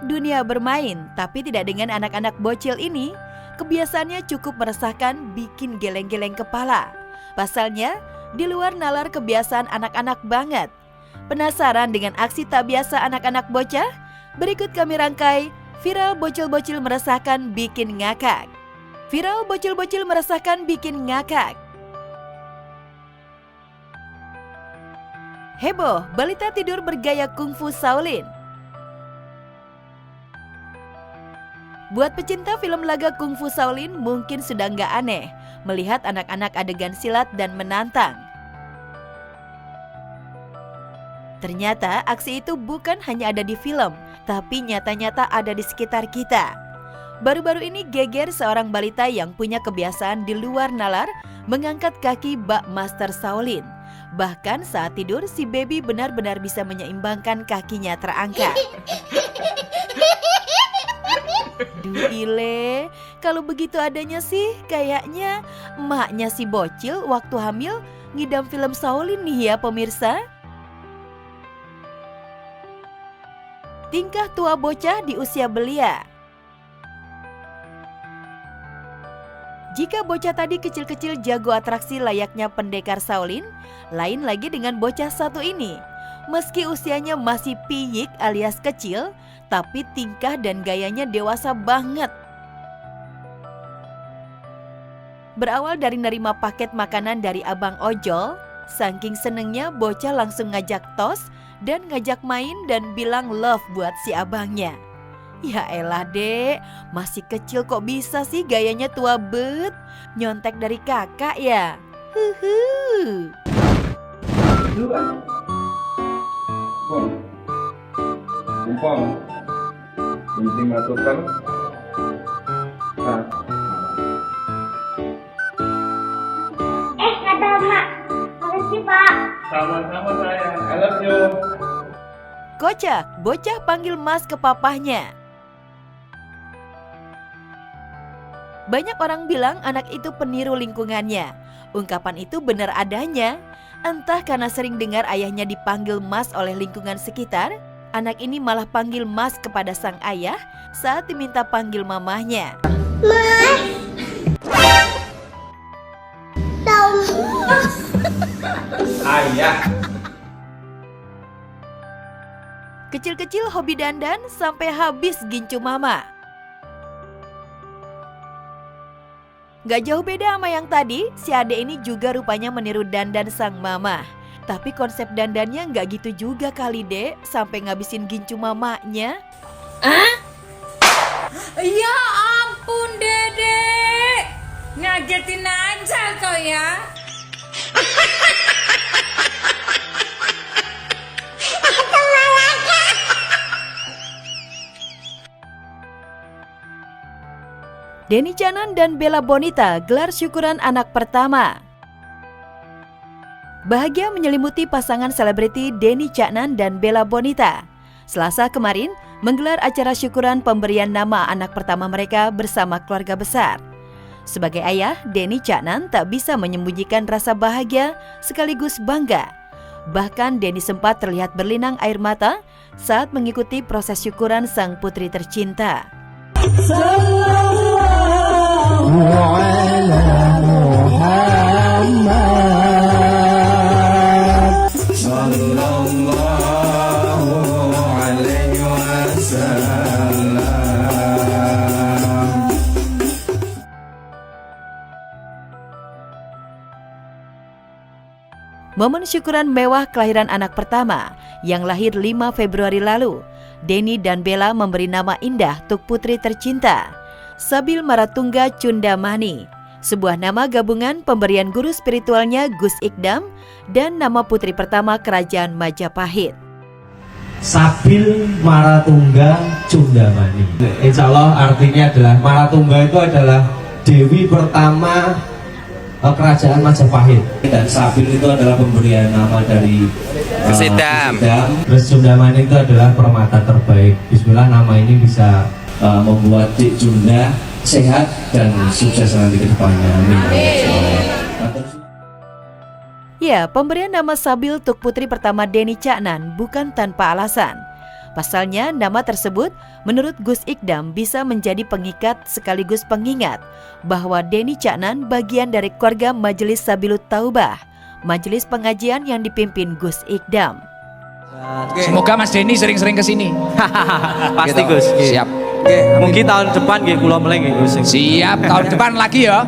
dunia bermain, tapi tidak dengan anak-anak bocil ini. Kebiasaannya cukup meresahkan, bikin geleng-geleng kepala. Pasalnya, di luar nalar kebiasaan anak-anak banget. Penasaran dengan aksi tak biasa anak-anak bocah? Berikut kami rangkai viral bocil-bocil meresahkan bikin ngakak. Viral bocil-bocil meresahkan bikin ngakak. Heboh, balita tidur bergaya kungfu Shaolin. Buat pecinta film laga kungfu Shaolin mungkin sudah nggak aneh melihat anak-anak adegan silat dan menantang. Ternyata aksi itu bukan hanya ada di film, tapi nyata-nyata ada di sekitar kita. Baru-baru ini geger seorang balita yang punya kebiasaan di luar nalar mengangkat kaki bak Master Shaolin. Bahkan saat tidur si baby benar-benar bisa menyeimbangkan kakinya terangkat. Duh ile, kalau begitu adanya sih kayaknya emaknya si bocil waktu hamil ngidam film Shaolin nih ya pemirsa. Tingkah tua bocah di usia belia. Jika bocah tadi kecil-kecil jago atraksi layaknya pendekar Shaolin, lain lagi dengan bocah satu ini. Meski usianya masih piyik alias kecil, tapi tingkah dan gayanya dewasa banget. Berawal dari nerima paket makanan dari abang ojol, saking senengnya bocah langsung ngajak tos dan ngajak main dan bilang love buat si abangnya. Ya elah dek, masih kecil kok bisa sih gayanya tua bet. Nyontek dari kakak ya. Huhu. Umpam, penting masukkan. Nah. Kata mak, makasih pak. Sama-sama sayang, I love you. Kocak, bocah panggil mas ke papahnya. Banyak orang bilang anak itu peniru lingkungannya. Ungkapan itu benar adanya. Entah karena sering dengar ayahnya dipanggil mas oleh lingkungan sekitar, anak ini malah panggil mas kepada sang ayah saat diminta panggil mamahnya. Mas. Ayah. Kecil-kecil hobi dandan sampai habis gincu mama. Gak jauh beda sama yang tadi, si adek ini juga rupanya meniru dandan sang mama. Tapi konsep dandannya gak gitu juga kali dek, sampai ngabisin gincu mamanya. Ah? Ya ampun dedek, ngagetin aja kau ya. Denny Caknan dan Bella Bonita gelar syukuran anak pertama. Bahagia menyelimuti pasangan selebriti Denny Caknan dan Bella Bonita. Selasa kemarin menggelar acara syukuran pemberian nama anak pertama mereka bersama keluarga besar. Sebagai ayah, Denny Caknan tak bisa menyembunyikan rasa bahagia sekaligus bangga. Bahkan Denny sempat terlihat berlinang air mata saat mengikuti proses syukuran sang putri tercinta. Momen syukuran mewah kelahiran anak pertama yang lahir 5 Februari lalu, Denny dan Bella memberi nama indah untuk putri tercinta, Sabil Maratungga Cundamani, sebuah nama gabungan pemberian guru spiritualnya Gus Ikdam dan nama putri pertama kerajaan Majapahit. Sabil Maratungga Cundamani. Insya Allah artinya adalah Maratungga itu adalah dewi pertama kerajaan Majapahit, dan Sabil itu adalah pemberian nama dari Sedam. Terus Cundamani itu adalah permata terbaik. Bismillah nama ini bisa membuat Dik Cunda sehat dan sukses nanti ke depannya. Amin. Ya, pemberian nama Sabil untuk putri pertama Denny Caknan bukan tanpa alasan. Pasalnya, nama tersebut menurut Gus Ikdam bisa menjadi pengikat sekaligus pengingat bahwa Denny Caknan bagian dari keluarga Majelis Sabilut Taubah, majelis pengajian yang dipimpin Gus Ikdam. Semoga Mas Denny sering-sering kesini. Pasti Gus. Siap. Mungkin tahun depan nggih kula meleng nggih Gus. Siap, tahun depan lagi ya.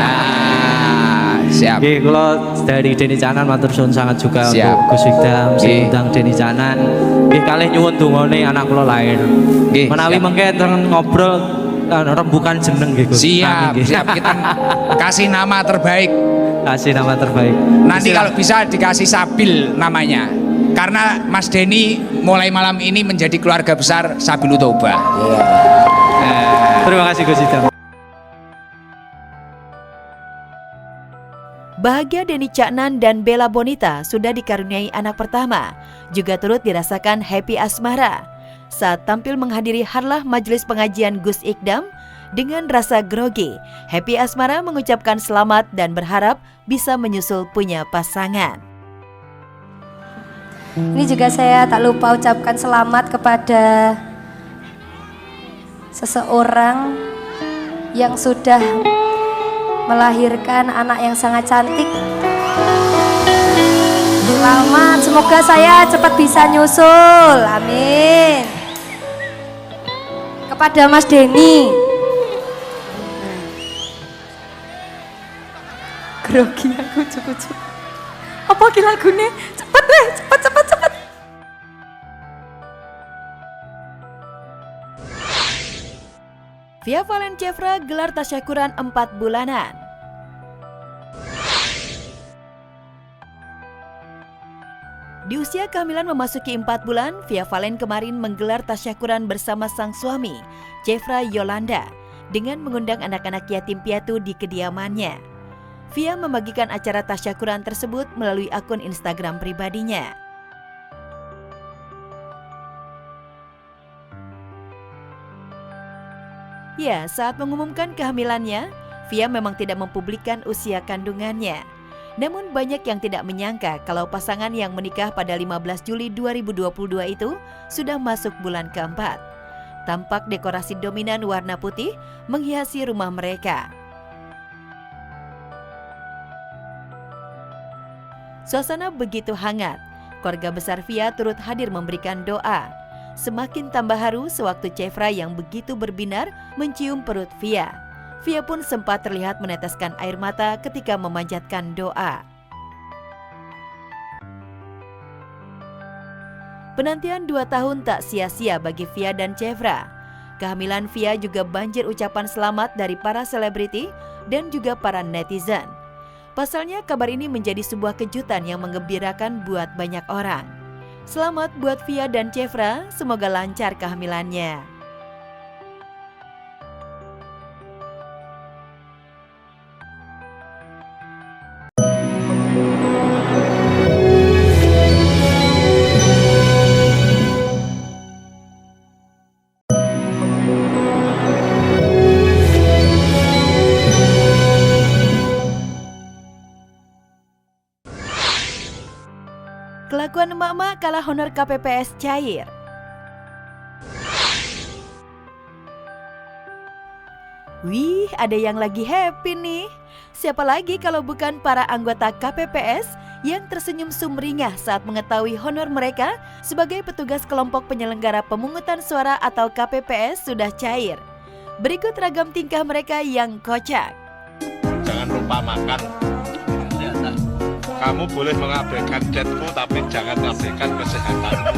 Nah, siap. Nggih kula dari Denny Caknan matur suwun sangat juga Siap. untuk Gus Ikdam Nggih. sing undang Denny Caknan. Nggih kalih nyuwun dongane anak kula lahir. Nggih, Menawi siap. mengke ngobrol rembukan jeneng nggih Gus. Siap, Amin, nggih. siap. Kita kasih nama terbaik. Kasih nama terbaik. Nanti kalau bisa dikasih Sabil namanya. Karena Mas Denny mulai malam ini menjadi keluarga besar Sabilut Taubah. Terima kasih Gus Ikdam. Bahagia Denny Caknan dan Bella Bonita sudah dikaruniai anak pertama, juga turut dirasakan happy asmara. Saat tampil menghadiri harlah majelis pengajian Gus Ikdam, dengan rasa grogi, happy asmara mengucapkan selamat dan berharap bisa menyusul punya pasangan. Ini juga saya tak lupa ucapkan selamat kepada seseorang yang sudah melahirkan anak yang sangat cantik. Selamat, semoga saya cepat bisa nyusul, amin. Kepada Mas Denny. Grogi aku cukup. Apa ki lagune? Cepet weh, cepet. Via Valen Jeffra gelar tasyakuran 4 bulanan. Di usia kehamilan memasuki 4 bulan, Via Valen kemarin menggelar tasyakuran bersama sang suami, Jeffra Yolanda, dengan mengundang anak-anak yatim piatu di kediamannya. Via membagikan acara tasyakuran tersebut melalui akun Instagram pribadinya. Ya, saat mengumumkan kehamilannya, Via memang tidak mempublikkan usia kandungannya. Namun banyak yang tidak menyangka kalau pasangan yang menikah pada 15 Juli 2022 itu sudah masuk bulan keempat. Tampak dekorasi dominan warna putih menghiasi rumah mereka. Suasana begitu hangat, keluarga besar Via turut hadir memberikan doa. Semakin tambah haru sewaktu Jeffra yang begitu berbinar mencium perut Via. Via pun sempat terlihat meneteskan air mata ketika memanjatkan doa. Penantian 2 tahun tak sia-sia bagi Via dan Jeffra. Kehamilan Via juga banjir ucapan selamat dari para selebriti dan juga para netizen. Pasalnya kabar ini menjadi sebuah kejutan yang menggembirakan buat banyak orang. Selamat buat Via dan Jeffra, semoga lancar kehamilannya. Kelakuan emak-emak kalah honor KPPS cair. Wih, ada yang lagi happy nih. Siapa lagi kalau bukan para anggota KPPS yang tersenyum sumringah saat mengetahui honor mereka sebagai petugas kelompok penyelenggara pemungutan suara atau KPPS sudah cair. Berikut ragam tingkah mereka yang kocak. Jangan lupa makan. Kamu boleh mengabaikan chatku, tapi jangan abaikan kesehatanmu.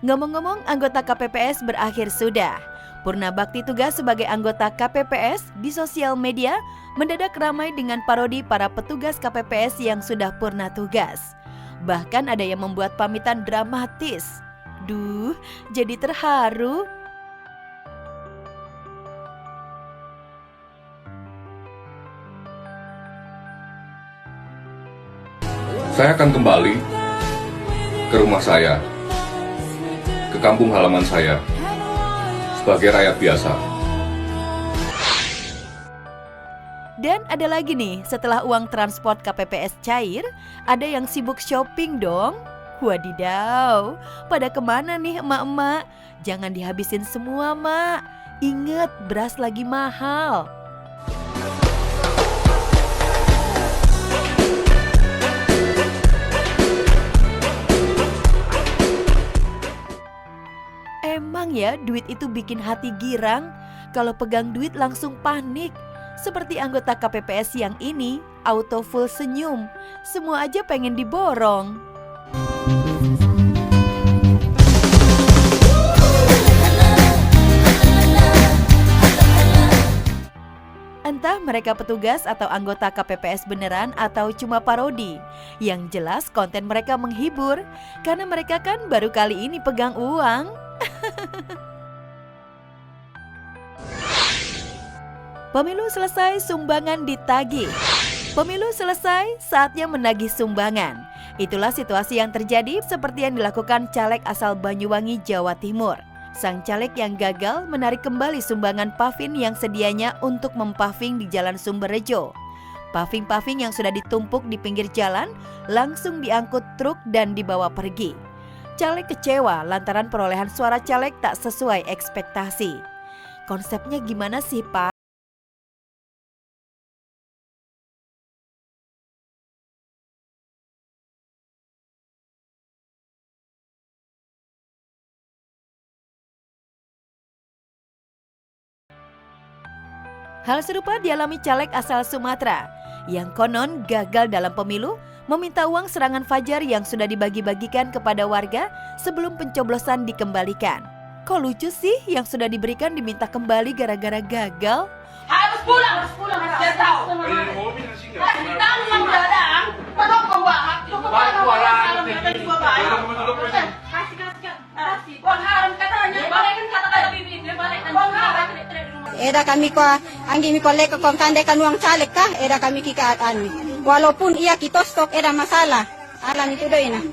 Ngomong-ngomong, anggota KPPS berakhir sudah. Purna bakti tugas sebagai anggota KPPS di sosial media mendadak ramai dengan parodi para petugas KPPS yang sudah purna tugas. Bahkan ada yang membuat pamitan dramatis. Duh, jadi terharu. Saya akan kembali ke rumah saya, ke kampung halaman saya, sebagai rakyat biasa. Dan ada lagi nih, setelah uang transport KPPS cair, ada yang sibuk shopping dong. Wadidaw, pada kemana nih emak-emak? Jangan dihabisin semua, Mak. Ingat, beras lagi mahal. Emang ya, duit itu bikin hati girang. Kalau pegang duit langsung panik. Seperti anggota KPPS yang ini, auto full senyum. Semua aja pengen diborong. Entah mereka petugas atau anggota KPPS beneran atau cuma parodi. Yang jelas konten mereka menghibur, karena mereka kan baru kali ini pegang uang. Pemilu selesai, sumbangan ditagih. Pemilu selesai, saatnya menagih sumbangan. Itulah situasi yang terjadi seperti yang dilakukan caleg asal Banyuwangi, Jawa Timur. Sang caleg yang gagal menarik kembali sumbangan paving yang sedianya untuk mempaving di Jalan Sumberrejo. Paving-paving yang sudah ditumpuk di pinggir jalan langsung diangkut truk dan dibawa pergi. Caleg kecewa lantaran perolehan suara caleg tak sesuai ekspektasi. Konsepnya gimana sih, Pak? Hal serupa dialami caleg asal Sumatera yang konon gagal dalam pemilu, meminta uang serangan fajar yang sudah dibagi-bagikan kepada warga sebelum pencoblosan dikembalikan. Kok lucu sih yang sudah diberikan diminta kembali gara-gara gagal? Harus pulang. Dia tahu. Tahu yang berada. Pendukung banget. Kasih. Uang haram katanya. Balikin kata bibit. Dia balikan. Uang haram. Eda kami ko anggi mi kolek ko kande kan uang caleg kah? Eda kami kikaatan mi. Walaupun ia kita stok eda masalah. Alam itu doy na.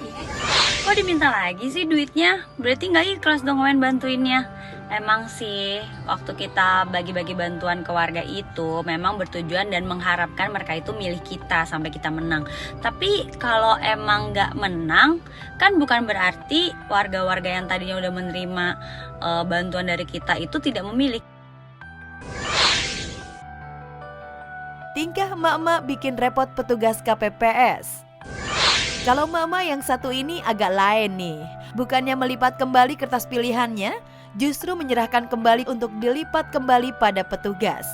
Kok diminta lagi sih duitnya? Berarti nggak ikhlas dong main bantuinnya. Emang sih waktu kita bagi-bagi bantuan ke warga itu memang bertujuan dan mengharapkan mereka itu milih kita sampai kita menang. Tapi kalau emang nggak menang kan bukan berarti warga-warga yang tadinya udah menerima bantuan dari kita itu tidak memilih. Tingkah emak-emak bikin repot petugas KPPS. Kalau mama yang satu ini agak lain nih. Bukannya melipat kembali kertas pilihannya, justru menyerahkan kembali untuk dilipat kembali pada petugas.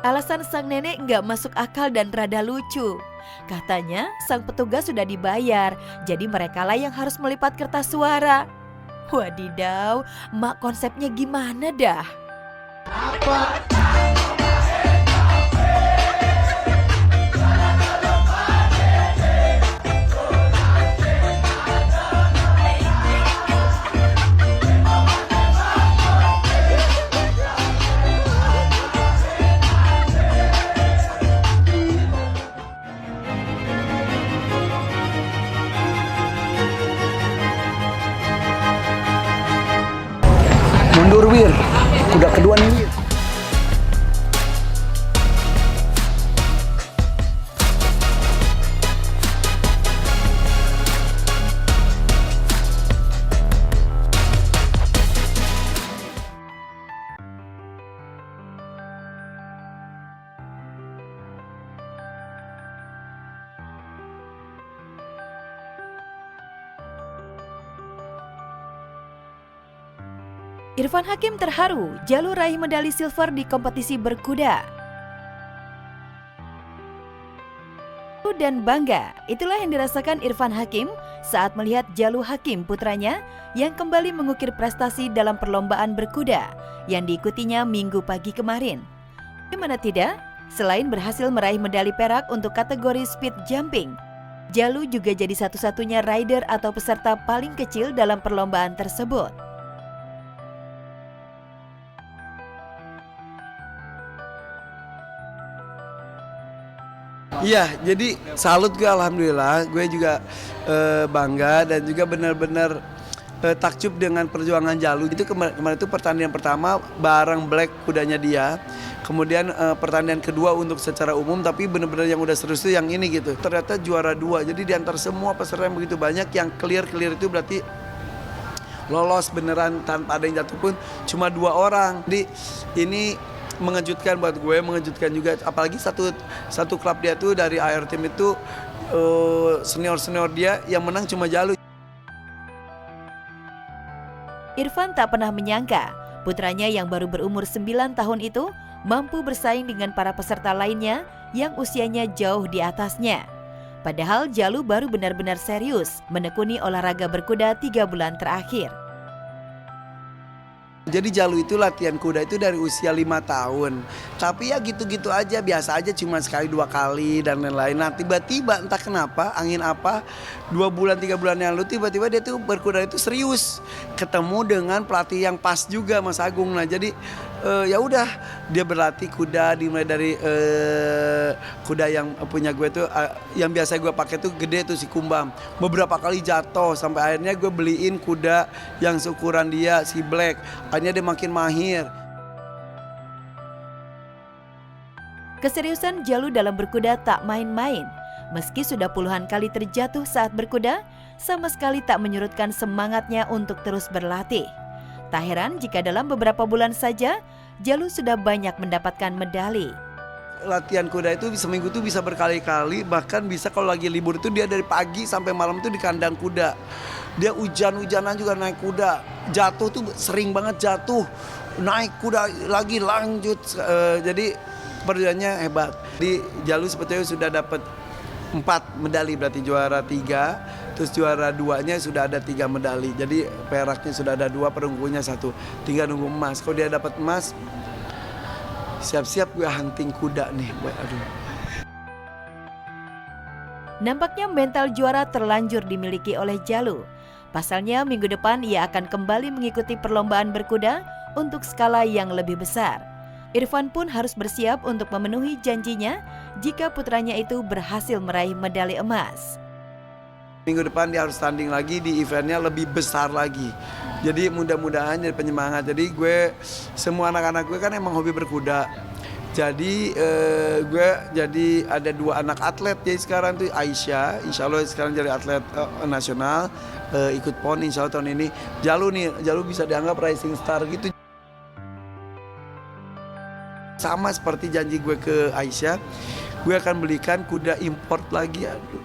Alasan sang nenek nggak masuk akal dan rada lucu. Katanya sang petugas sudah dibayar, jadi merekalah yang harus melipat kertas suara. Wadidaw, mak konsepnya gimana dah? Mundur Wir, kuda kedua Wir. Irfan Hakim terharu Jalu raih medali silver di kompetisi berkuda. Dan bangga, itulah yang dirasakan Irfan Hakim saat melihat Jalu Hakim putranya yang kembali mengukir prestasi dalam perlombaan berkuda yang diikutinya Minggu pagi kemarin. Gimana tidak, selain berhasil meraih medali perak untuk kategori speed jumping, Jalu juga jadi satu-satunya rider atau peserta paling kecil dalam perlombaan tersebut. Iya, jadi salut gue, alhamdulillah. Gue juga bangga dan juga benar-benar takjub dengan perjuangan Jalu. Itu kemarin itu pertandingan pertama bareng Black kudanya dia. Kemudian pertandingan kedua untuk secara umum, tapi benar-benar yang udah serius itu yang ini gitu. Ternyata juara 2. Jadi di antara semua peserta yang begitu banyak, yang clear itu berarti lolos beneran tanpa ada yang jatuh pun cuma 2 orang. Jadi ini mengejutkan buat gue, mengejutkan juga. Apalagi satu klub dia tuh dari AR Team itu senior dia yang menang cuma Jalu. Irfan tak pernah menyangka putranya yang baru berumur 9 tahun itu mampu bersaing dengan para peserta lainnya yang usianya jauh di atasnya. Padahal Jalu baru benar-benar serius menekuni olahraga berkuda 3 bulan terakhir. Jadi Jalu itu latihan kuda itu dari usia 5 tahun. Tapi ya gitu-gitu aja, biasa aja, cuma sekali 2 kali dan lain-lain. Nah tiba-tiba entah kenapa, angin apa, 2 bulan 3 bulan yang lalu tiba-tiba dia tuh berkuda itu serius. Ketemu dengan pelatih yang pas juga, Mas Agung. Nah jadi ya udah, dia berlatih kuda dimulai dari kuda yang punya gue tuh yang biasa gue pakai tuh gede tuh si Kumbang. Beberapa kali jatuh sampai akhirnya gue beliin kuda yang seukuran dia, si Black. Akhirnya dia makin mahir. Keseriusan Jalu dalam berkuda tak main-main. Meski sudah puluhan kali terjatuh saat berkuda, sama sekali tak menyurutkan semangatnya untuk terus berlatih. Tak heran jika dalam beberapa bulan saja, Jalu sudah banyak mendapatkan medali. Latihan kuda itu seminggu tuh bisa berkali-kali, bahkan bisa kalau lagi libur itu dia dari pagi sampai malam tuh di kandang kuda. Dia hujan-hujanan juga naik kuda, jatuh tuh sering banget jatuh, naik kuda lagi lanjut. Jadi perjuangannya hebat. Di Jalu sebetulnya sudah dapat 4 medali, berarti juara 3, terus juara 2-nya sudah ada 3 medali. Jadi peraknya sudah ada 2, perunggunya 1, tinggal nunggu emas. Kalau dia dapat emas, siap-siap gue hunting kuda nih. Aduh. Nampaknya mental juara terlanjur dimiliki oleh Jalu. Pasalnya minggu depan ia akan kembali mengikuti perlombaan berkuda untuk skala yang lebih besar. Irfan pun harus bersiap untuk memenuhi janjinya jika putranya itu berhasil meraih medali emas. Minggu depan dia harus tanding lagi di eventnya lebih besar lagi. Jadi mudah-mudahan jadi penyemangat. Jadi semua anak-anak gue kan emang hobi berkuda. Jadi gue jadi ada 2 anak atlet. Jadi sekarang tuh Aisyah, insya Allah sekarang jadi atlet nasional, ikut PON insya Allah tahun ini. Jalu bisa dianggap rising star gitu. Sama seperti janji gue ke Aisyah, gue akan belikan kuda import lagi. Aduh.